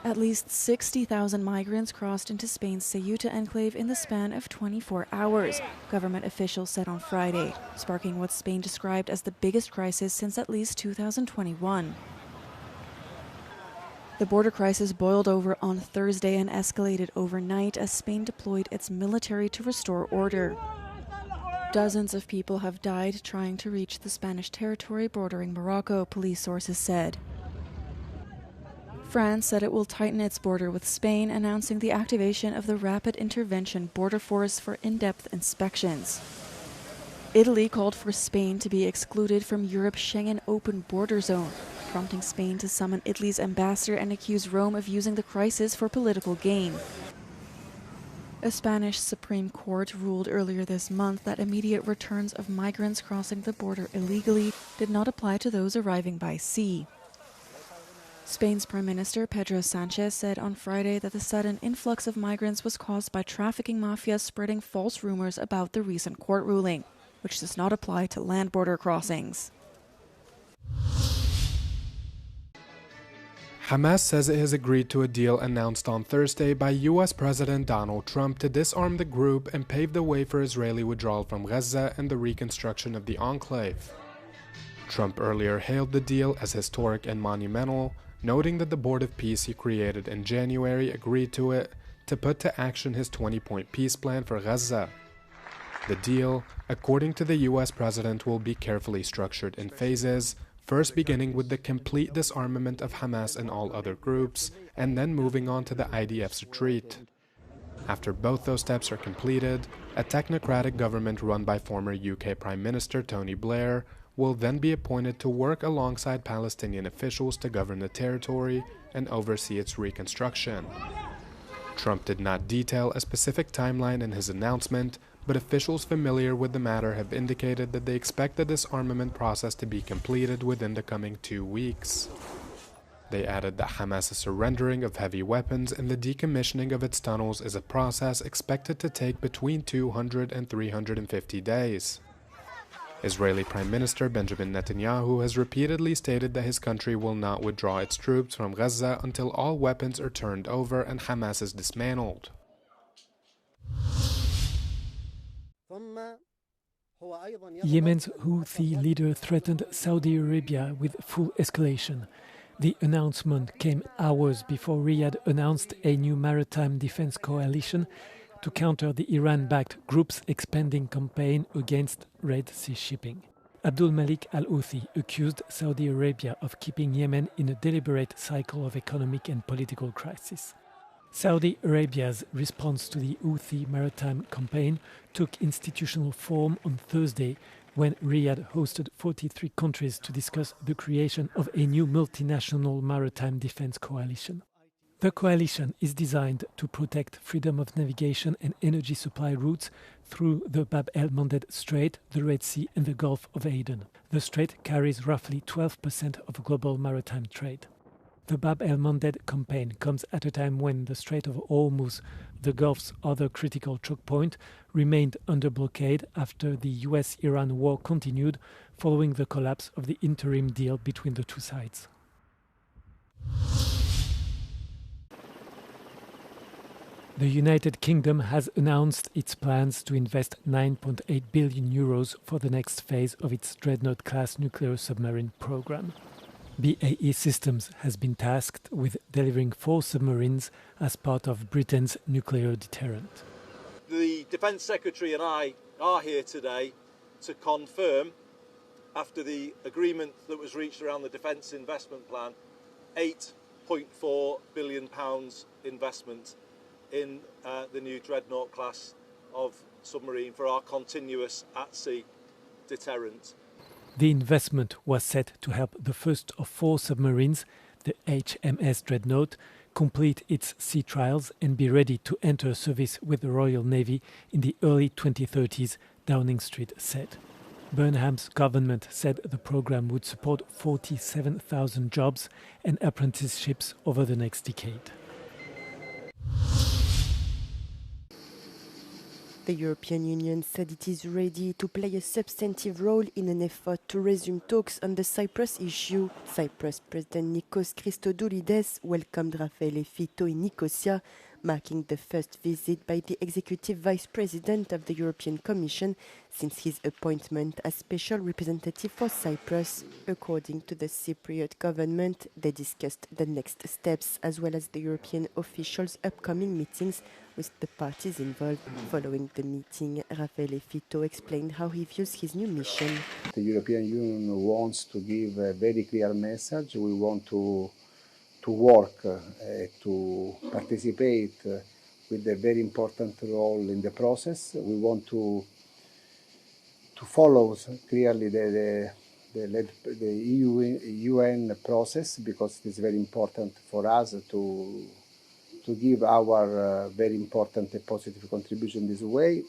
At least 60,000 migrants crossed into Spain's Ceuta enclave in the span of 24 hours, government officials said on Friday, sparking what Spain described as the biggest crisis since at least 2021. The border crisis boiled over on Thursday and escalated overnight as Spain deployed its military to restore order. Dozens of people have died trying to reach the Spanish territory bordering Morocco, police sources said. France said it will tighten its border with Spain, announcing the activation of the Rapid Intervention Border Force for in-depth inspections. Italy called for Spain to be excluded from Europe's Schengen open border zone, prompting Spain to summon Italy's ambassador and accuse Rome of using the crisis for political gain. A Spanish Supreme Court ruled earlier this month that immediate returns of migrants crossing the border illegally did not apply to those arriving by sea. Spain's Prime Minister Pedro Sanchez said on Friday that the sudden influx of migrants was caused by trafficking mafias spreading false rumors about the recent court ruling, which does not apply to land border crossings. Hamas says it has agreed to a deal announced on Thursday by U.S. President Donald Trump to disarm the group and pave the way for Israeli withdrawal from Gaza and the reconstruction of the enclave. Trump earlier hailed the deal as historic and monumental, noting that the Board of Peace he created in January agreed to it to put to action his 20-point peace plan for Gaza. The deal, according to the U.S. president, will be carefully structured in phases, first beginning with the complete disarmament of Hamas and all other groups, and then moving on to the IDF's retreat. After both those steps are completed, a technocratic government run by former UK Prime Minister Tony Blair will then be appointed to work alongside Palestinian officials to govern the territory and oversee its reconstruction. Trump did not detail a specific timeline in his announcement, but officials familiar with the matter have indicated that they expect the disarmament process to be completed within the coming 2 weeks. They added that Hamas's surrendering of heavy weapons and the decommissioning of its tunnels is a process expected to take between 200 and 350 days. Israeli Prime Minister Benjamin Netanyahu has repeatedly stated that his country will not withdraw its troops from Gaza until all weapons are turned over and Hamas is dismantled. Yemen's Houthi leader threatened Saudi Arabia with full escalation. The announcement came hours before Riyadh announced a new maritime defense coalition to counter the Iran-backed group's expanding campaign against Red Sea shipping. Abdul Malik al-Houthi accused Saudi Arabia of keeping Yemen in a deliberate cycle of economic and political crisis. Saudi Arabia's response to the Houthi maritime campaign took institutional form on Thursday when Riyadh hosted 43 countries to discuss the creation of a new multinational maritime defense coalition. The coalition is designed to protect freedom of navigation and energy supply routes through the Bab el-Mandeb Strait, the Red Sea and the Gulf of Aden. The strait carries roughly 12% of global maritime trade. The Bab el-Mandeb campaign comes at a time when the Strait of Hormuz, the Gulf's other critical choke point, remained under blockade after the US-Iran war continued following the collapse of the interim deal between the two sides. The United Kingdom has announced its plans to invest €9.8 billion for the next phase of its Dreadnought-class nuclear submarine program. BAE Systems has been tasked with delivering 4 submarines as part of Britain's nuclear deterrent. The Defence Secretary and I are here today to confirm, after the agreement that was reached around the Defence Investment Plan, £8.4 billion investment in the new Dreadnought class of submarine for our continuous at-sea deterrent. The investment was set to help the first of 4 submarines, the HMS Dreadnought, complete its sea trials and be ready to enter service with the Royal Navy in the early 2030s, Downing Street said. Burnham's government said the program would support 47,000 jobs and apprenticeships over the next decade. The European Union said it is ready to play a substantive role in an effort to resume talks on the Cyprus issue. Cyprus President Nikos Christodoulides welcomed Raffaele Fitto in Nicosia, marking the first visit by the Executive Vice President of the European Commission since his appointment as Special Representative for Cyprus. According to the Cypriot government, they discussed the next steps as well as the European officials' upcoming meetings with the parties involved. Following the meeting, Raffaele Fitto explained how he views his new mission. The European Union wants to give a very clear message. We want to work, to participate with a very important role in the process. We want to follow clearly the UN process, because it is very important for us to give our very important and positive contribution this way.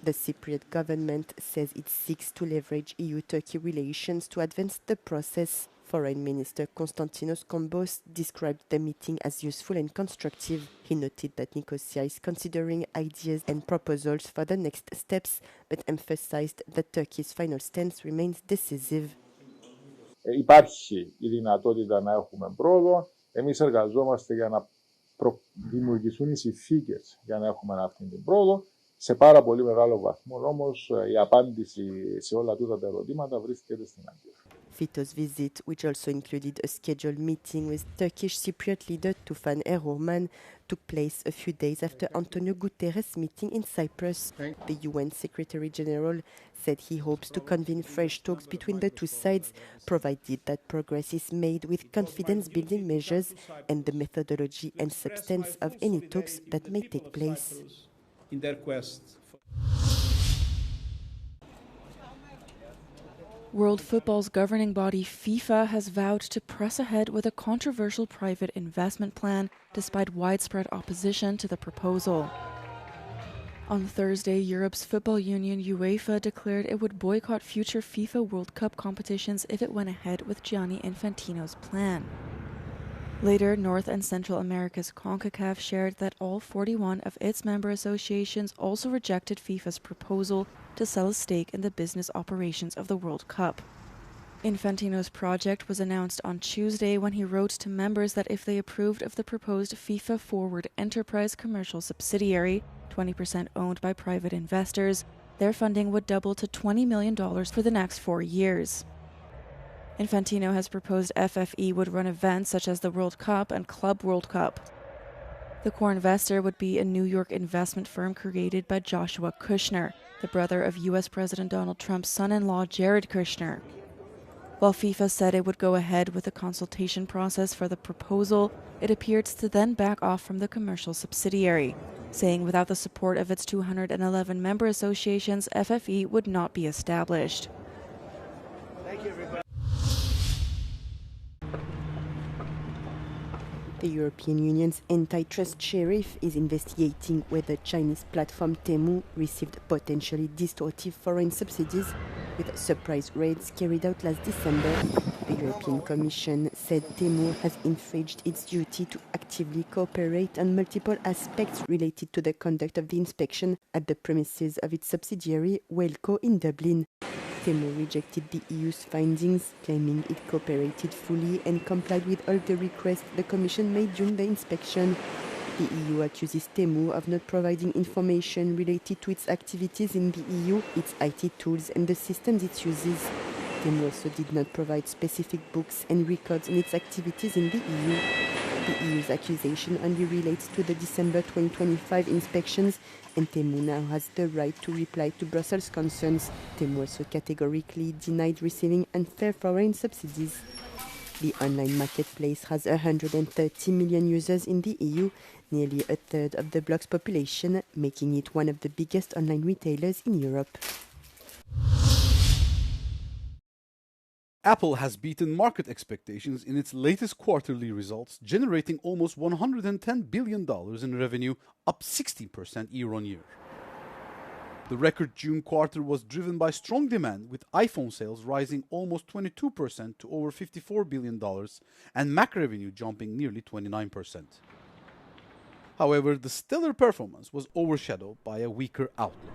The Cypriot government says it seeks to leverage EU-Turkey relations to advance the process. Foreign Minister Konstantinos Kombos described the meeting as useful and constructive. He noted that Nicosia is considering ideas and proposals for the next steps, but emphasized that Turkey's final stance remains decisive. Υπάρχει η δυνατότητα να έχουμε πρόοδο. Εμείς εργαζόμαστε για να δημιουργηθούν οι συνθήκες για να έχουμε αυτή την πρόοδο. Σε πάρα πολύ μεγάλο βαθμό όμως η απάντηση σε όλα τούτα τα ερωτήματα βρίσκεται στην Αγκύρα. Fitto's visit, which also included a scheduled meeting with Turkish Cypriot leader Tufan Erdoğan, took place a few days after Antonio Guterres' meeting in Cyprus. The UN Secretary General said he hopes to convene fresh talks between the two sides, provided that progress is made with confidence-building measures and the methodology and substance of any talks that may take place. In their quest World football's governing body FIFA has vowed to press ahead with a controversial private investment plan despite widespread opposition to the proposal. On Thursday, Europe's football union UEFA declared it would boycott future FIFA World Cup competitions if it went ahead with Gianni Infantino's plan. Later, North and Central America's CONCACAF shared that all 41 of its member associations also rejected FIFA's proposal to sell a stake in the business operations of the World Cup. Infantino's project was announced on Tuesday when he wrote to members that if they approved of the proposed FIFA Forward Enterprise commercial subsidiary, 20% owned by private investors, their funding would double to $20 million for the next 4 years. Infantino has proposed FFE would run events such as the World Cup and Club World Cup. The core investor would be a New York investment firm created by Joshua Kushner, the brother of U.S. President Donald Trump's son-in-law Jared Kushner. While FIFA said it would go ahead with the consultation process for the proposal, it appeared to then back off from the commercial subsidiary, saying without the support of its 211 member associations, FFE would not be established. The European Union's antitrust sheriff is investigating whether Chinese platform Temu received potentially distortive foreign subsidies with surprise raids carried out last December. The European Commission said Temu has infringed its duty to actively cooperate on multiple aspects related to the conduct of the inspection at the premises of its subsidiary Wellco in Dublin. Temu rejected the EU's findings, claiming it cooperated fully and complied with all the requests the Commission made during the inspection. The EU accuses Temu of not providing information related to its activities in the EU, its IT tools and the systems it uses. Temu also did not provide specific books and records on its activities in the EU. The EU's accusation only relates to the December 2025 inspections, and Temu now has the right to reply to Brussels' concerns. Temu also categorically denied receiving unfair foreign subsidies. The online marketplace has 130 million users in the EU, nearly a third of the bloc's population, making it one of the biggest online retailers in Europe. Apple has beaten market expectations in its latest quarterly results, generating almost $110 billion in revenue, up 16% year-on-year. The record June quarter was driven by strong demand, with iPhone sales rising almost 22% to over $54 billion and Mac revenue jumping nearly 29%. However, the stellar performance was overshadowed by a weaker outlook.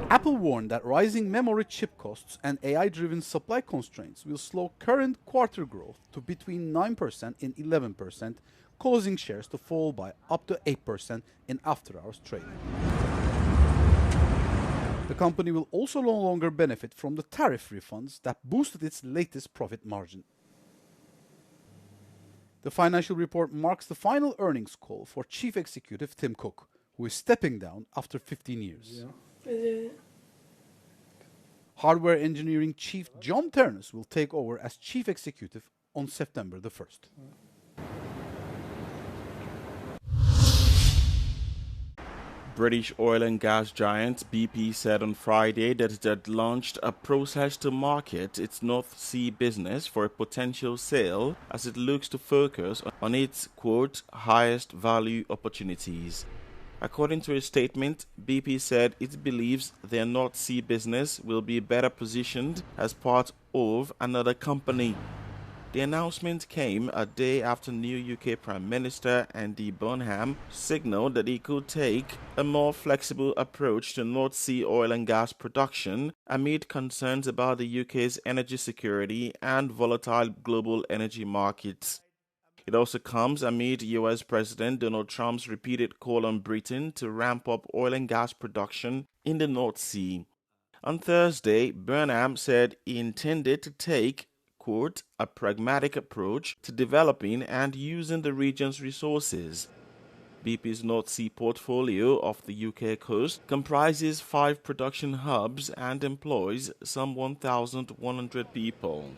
Apple warned that rising memory chip costs and AI-driven supply constraints will slow current quarter growth to between 9% and 11%, causing shares to fall by up to 8% in after-hours trading. The company will also no longer benefit from the tariff refunds that boosted its latest profit margin. The financial report marks the final earnings call for Chief Executive Tim Cook, who is stepping down after 15 years. Hardware engineering chief John Ternus will take over as chief executive on September the 1st. British oil and gas giant BP said on Friday that it had launched a process to market its North Sea business for a potential sale as it looks to focus on its, quote, highest value opportunities. According to a statement, BP said it believes their North Sea business will be better positioned as part of another company. The announcement came a day after new UK Prime Minister Andy Burnham signalled that he could take a more flexible approach to North Sea oil and gas production amid concerns about the UK's energy security and volatile global energy markets. It also comes amid US President Donald Trump's repeated call on Britain to ramp up oil and gas production in the North Sea. On Thursday, Burnham said he intended to take, quote, a pragmatic approach to developing and using the region's resources. BP's North Sea portfolio off the UK coast comprises 5 production hubs and employs some 1,100 people.